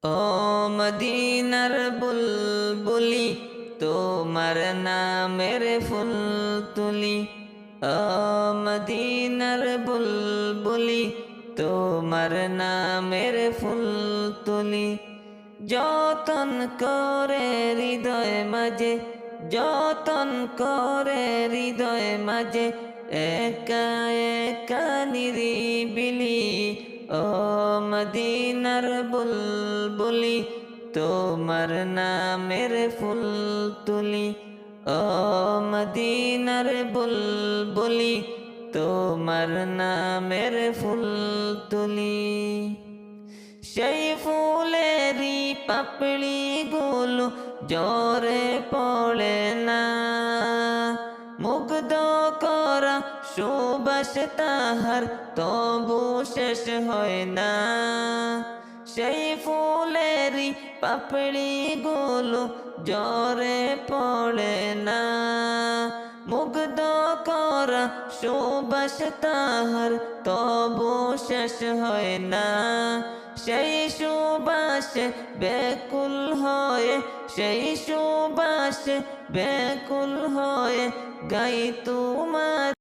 ও মদিনার বুলবুলি, তোমার নামের ফুল তুলি। ও মদিনার বুলবুলি, তোমার নামের ফুল তুলি। যতন করে হৃদয় মাঝে, যতন করে হৃদয় মাঝে, একা একা নিরিবিলি। ও মদিনার বুলবুলি, তোমার নামের ফুল তুলি। ও মদিনার বুলবুলি, তোমার নামের ফুল তুলি। সেই ফুলেরই পাপড়ি গুলো জ্বরে পড়ে না, মুগ্ধ করা সুবাস তাহার তবু শেষ হয় না। সেই ফুলেরই পাপড়ি গুলো জ্বরে পড়ে না, মুগ্ধ করা সুবাস তাহার তবু শেষ হয় না। সেই সুবাসে ব্যাকুল হয়ে, সেই সুবাসে ব্যাকুল হয়ে গাই তোমার